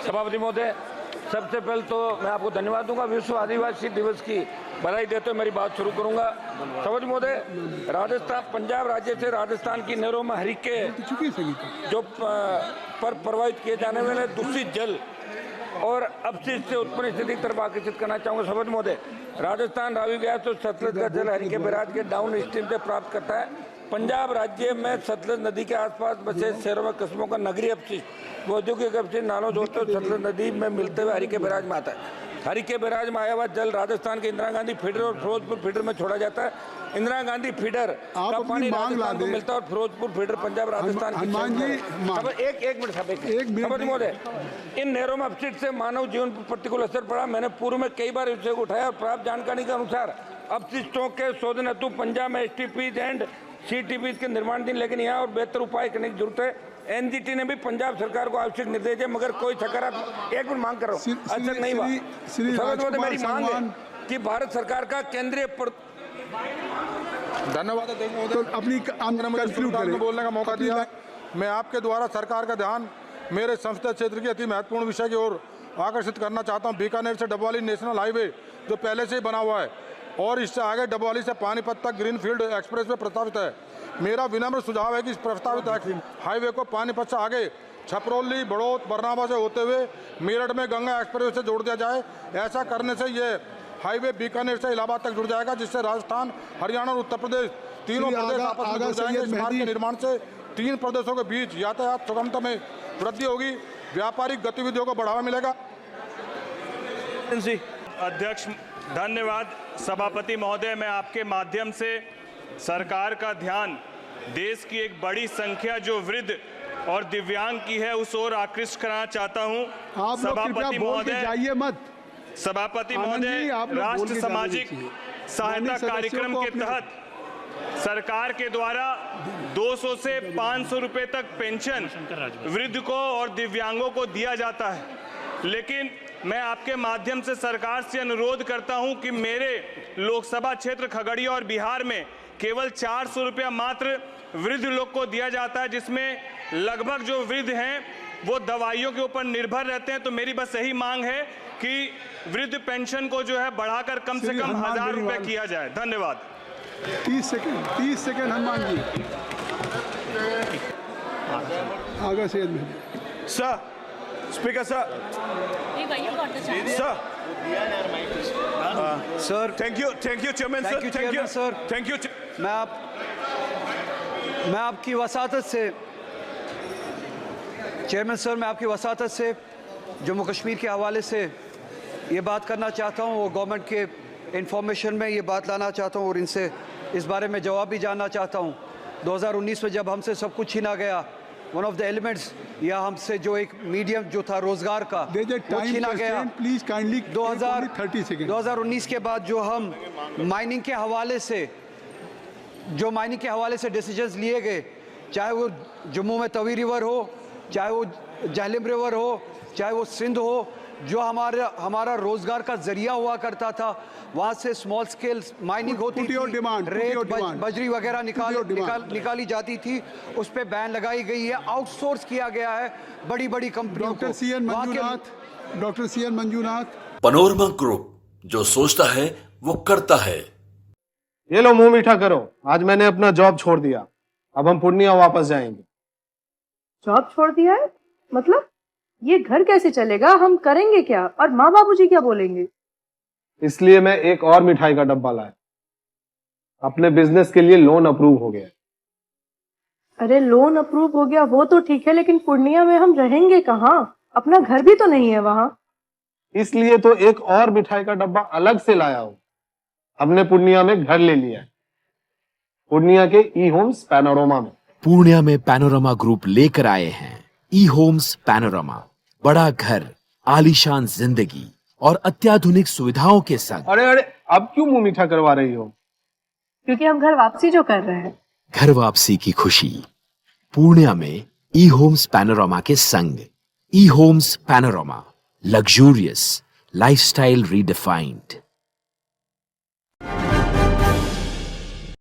सभापति महोदय, सबसे पहले तो मैं आपको धन्यवाद दूंगा। विश्व आदिवासी दिवस की बधाई देते हुए मेरी बात शुरू करूंगा। सभापति महोदय, राजस्थान, पंजाब राज्य से राजस्थान की नहरों में हरीके जो पर प्रवाहित किए जाने वाले दूषित जल और अपशिष्ट से उत्पन्न स्थिति की तरफ आकर्षित करना चाहूंगा। सभापति महोदय, राजस्थान रावी व्यास तो सतलज का जल हरीके बैराज के डाउन स्ट्रीम से प्राप्त करता है। पंजाब राज्य में सतलज नदी के आसपास बसे शहरों व कस्बों का नगरीय अपशिष्ट औद्योगिक अपशिष्ट नालों जोड़ते सतलज नदी में मिलते हुए हरीके बैराज में आता है। हरीके बैराज में आया हुआ जल राजस्थान के इंदिरा गांधी फीडर और फिरोजपुर फीडर में छोड़ा जाता है। इंदिरा गांधी फीडर का पानी राजस्थान को मिलता है और फिरोजपुर फीडर पंजाब राजस्थान की। एक मिनट महोदय, इन नहरों में अपशिष्ट से मानव जीवन पर प्रतिकूल असर पड़ा। मैंने पूर्व में कई बार इसे उठाया और प्राप्त जानकारी के अनुसार अपशिष्टों के शोधन हेतु पंजाब में STPs एंड CTPs के निर्माण दिन, लेकिन यहाँ और बेहतर उपाय करने की जरूरत है। NGT ने भी पंजाब सरकार को आवश्यक निर्देश है, मगर कोई सकारात्मक, एक मिनट मांग कर रहा हूँ, अच्छा नहीं हुआ। मेरी मांग है कि भारत सरकार का केंद्रीय धन्यवाद तो अपनी बोलने का मौका दिया। मैं आपके द्वारा सरकार का ध्यान मेरे संसदीय क्षेत्र की अति महत्वपूर्ण विषय की ओर आकर्षित करना चाहता हूं। बीकानेर से डबवाली नेशनल हाईवे जो पहले से ही बना हुआ है और इससे आगे डबवाली से पानीपत तक ग्रीनफील्ड एक्सप्रेस वे प्रस्तावित है। मेरा विनम्र सुझाव है कि इस प्रस्तावित हाईवे को पानीपत से आगे छपरौली, बड़ौद, बरनावा से होते हुए मेरठ में गंगा एक्सप्रेस से जोड़ दिया जाए। ऐसा करने से ये हाईवे बीकानेर से इलाहाबाद तक जुड़ जाएगा, जिससे राजस्थान, हरियाणा और उत्तर प्रदेश तीनों प्रदेश आपस में जुड़ जाएंगे। इस मार्ग के निर्माण से तीन प्रदेशों के बीच यातायात सुगमता में वृद्धि होगी, व्यापारिक गतिविधियों को बढ़ावा मिलेगा। अध्यक्ष धन्यवाद। सभापति महोदय, मैं आपके माध्यम से सरकार का ध्यान देश की एक बड़ी संख्या जो वृद्ध और दिव्यांग की है उस ओर आकृष्ट कराना चाहता हूं। सभापति महोदय, राष्ट्रीय सामाजिक सहायता कार्यक्रम के तहत सरकार के द्वारा 200 से 500 रुपए तक पेंशन वृद्ध को और दिव्यांगों को दिया जाता है, लेकिन मैं आपके माध्यम से सरकार से अनुरोध करता हूं कि मेरे लोकसभा क्षेत्र खगड़िया और बिहार में केवल 400 रुपया मात्र वृद्ध लोग को दिया जाता है, जिसमें लगभग जो वृद्ध हैं वो दवाइयों के ऊपर निर्भर रहते हैं। तो मेरी बस यही मांग है कि वृद्ध पेंशन को जो है बढ़ाकर कम से कम 1000 रुपया किया जाए। धन्यवाद। 30 सेकंड हनुमान जी आगे से। Sir, speaker sir, sir thank you chairman sir, thank you. मैं आपकी वसातत से चेयरमैन सर, मैं आपकी वसातत से जम्मू कश्मीर के हवाले से ये बात करना चाहता हूँ, वो गवर्नमेंट के इंफॉर्मेशन में ये बात लाना चाहता हूँ और इनसे इस बारे में जवाब भी जानना चाहता हूँ। 2019 में जब हमसे सब कुछ छीना गया, वन ऑफ द एलिमेंट्स या हमसे जो एक मीडियम जो था रोजगार का वो छीना गया। प्लीज काइंडली 2019 के बाद जो हम माइनिंग के हवाले से डिसीजंस लिए गए, चाहे वो जम्मू में तवी रिवर हो, चाहे वो जहलम रिवर हो, चाहे वो सिंध हो, जो हमारा रोजगार का जरिया हुआ करता था, वहां से स्मॉल स्केल माइनिंग होती थी, रेत बजरी वगैरह निकाली जाती थी, उस पे बैन लगाई गई है, आउटसोर्स किया गया है बड़ी बड़ी कंपनियों को। Doctor C N Manjunath. Panorama group, जो सोचता है वो करता है। ये लो मुंह मीठा करो, आज मैंने अपना जॉब छोड़ दिया, अब हम पूर्णिया वापस जाएंगे। जॉब छोड़ दिया है मतलब? ये घर कैसे चलेगा, हम करेंगे क्या और माँ बाबूजी क्या बोलेंगे? इसलिए मैं एक और मिठाई का डब्बा लाया, अपने बिजनेस के लिए लोन अप्रूव हो गया। अरे लोन अप्रूव हो गया वो तो ठीक है, लेकिन पूर्णिया में हम रहेंगे कहाँ? अपना घर भी तो नहीं है वहाँ। इसलिए तो एक और मिठाई का डब्बा अलग से लाया हूँ, हमने पूर्णिया में घर ले लिया है, पूर्णिया के ई होम्स पैनोरमा में। पूर्णिया में पैनोरमा ग्रुप लेकर आए हैं ई होम्स पैनोरमा, बड़ा घर, आलीशान जिंदगी और अत्याधुनिक सुविधाओं के संग। अरे अब क्यों मुंह मीठा करवा रही हो? क्योंकि हम घर वापसी जो कर रहे हैं। घर वापसी की खुशी पूर्णिया में ई होम्स पैनोरमा के संग। E Homes Panorama, luxurious lifestyle redefined.